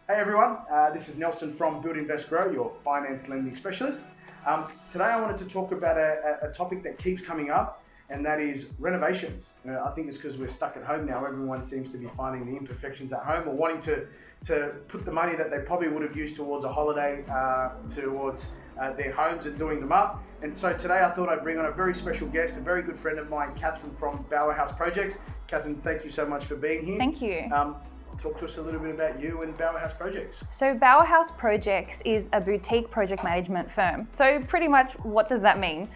Hey everyone, this is Nelson from Build Invest Grow, your finance lending specialist. Today I wanted to talk about a topic that keeps coming up, and that is renovations. I think it's because we're stuck at home now. Everyone seems to be finding the imperfections at home or wanting to put the money that they probably would have used towards a holiday towards their homes and doing them up. And so today I thought I'd bring on a very special guest, a very good friend of mine, Catherine from Bowerhouse Projects. Catherine, thank you so much for being here. Thank you. Talk to us a little bit about you and Bowerhouse Projects. So Bowerhouse Projects is a boutique project management firm. So pretty much what does that mean?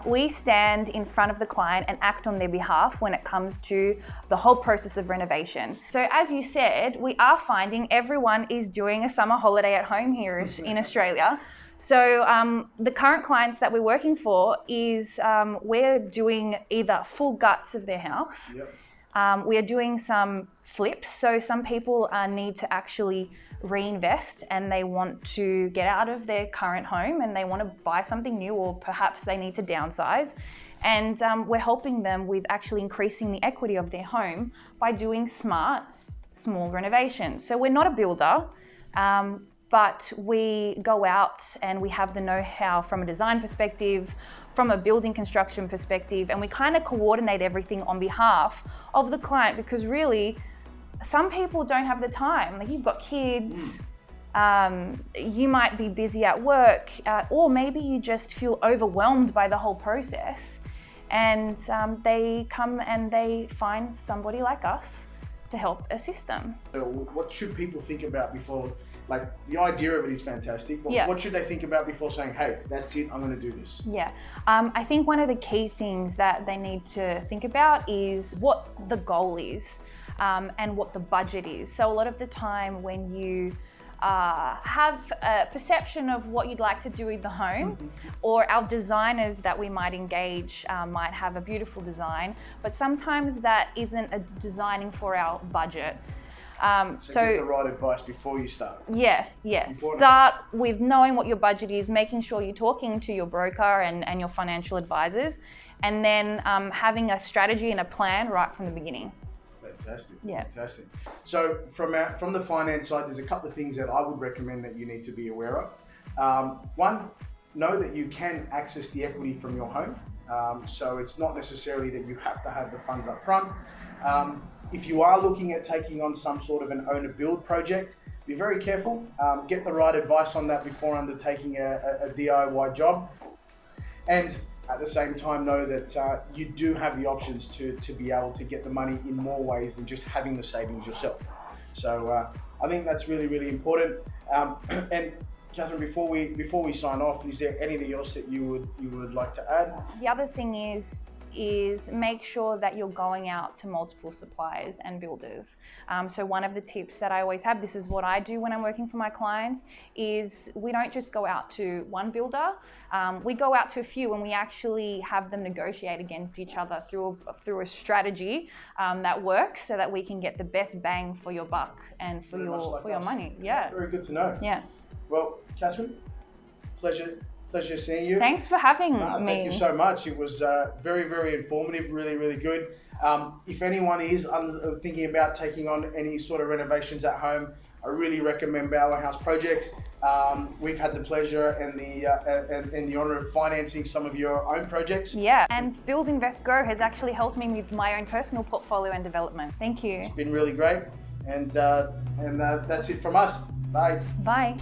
We stand in front of the client and act on their behalf when it comes to the whole process of renovation. So as you said, we are finding everyone is doing a summer holiday at home here in Australia. So the current clients that we're working for is we're doing either full guts of their house. Yep. We are doing some flips, so some people need to actually reinvest and they want to get out of their current home and they want to buy something new, or perhaps they need to downsize. And we're helping them with actually increasing the equity of their home by doing smart, small renovations. So we're not a builder, but we go out and we have the know-how from a design perspective, from a building construction perspective, and we kind of coordinate everything on behalf of the client, because really some people don't have the time. Like, you've got kids, you might be busy at work, or maybe you just feel overwhelmed by the whole process, and they come and they find somebody like us to help assist them. So what should people think about before, like, the idea of it is fantastic, but Yeah. what should they think about before saying, hey, that's it, I'm going to do this? Yeah, I think one of the key things that they need to think about is what the goal is and what the budget is. So a lot of the time when you have a perception of what you'd like to do with the home, or our designers that we might engage might have a beautiful design, but sometimes that isn't a designing for our budget. So get the right advice before you start. Yeah. Important. Start with knowing what your budget is, making sure you're talking to your broker and your financial advisors, and then having a strategy and a plan right from the beginning. Fantastic. Yeah. Fantastic. So from the finance side, there's a couple of things that I would recommend that you need to be aware of. One, know that you can access the equity from your home. So it's not necessarily that you have to have the funds up front. If you are looking at taking on some sort of an owner-build project, be very careful. Get the right advice on that before undertaking a DIY job. And at the same time, know that you do have the options to be able to get the money in more ways than just having the savings yourself. So I think that's really, really important. And Catherine, before we sign off, is there anything else that you would like to add? The other thing is make sure that you're going out to multiple suppliers and builders. So one of the tips that I always have, this is what I do when I'm working for my clients, is we don't just go out to one builder. We go out to a few, and we actually have them negotiate against each other through a strategy that works, so that we can get the best bang for your buck and for your money. Yeah. Very good to know. Yeah. Well, Catherine, pleasure seeing you. Thanks for having me. Thank you so much. It was very, very informative, really, really good. If anyone is thinking about taking on any sort of renovations at home, I really recommend Bowerhouse Projects. We've had the pleasure and the honor of financing some of your own projects. Yeah, and Build Invest Grow has actually helped me with my own personal portfolio and development. Thank you. It's been really great, and that's it from us. Bye. Bye.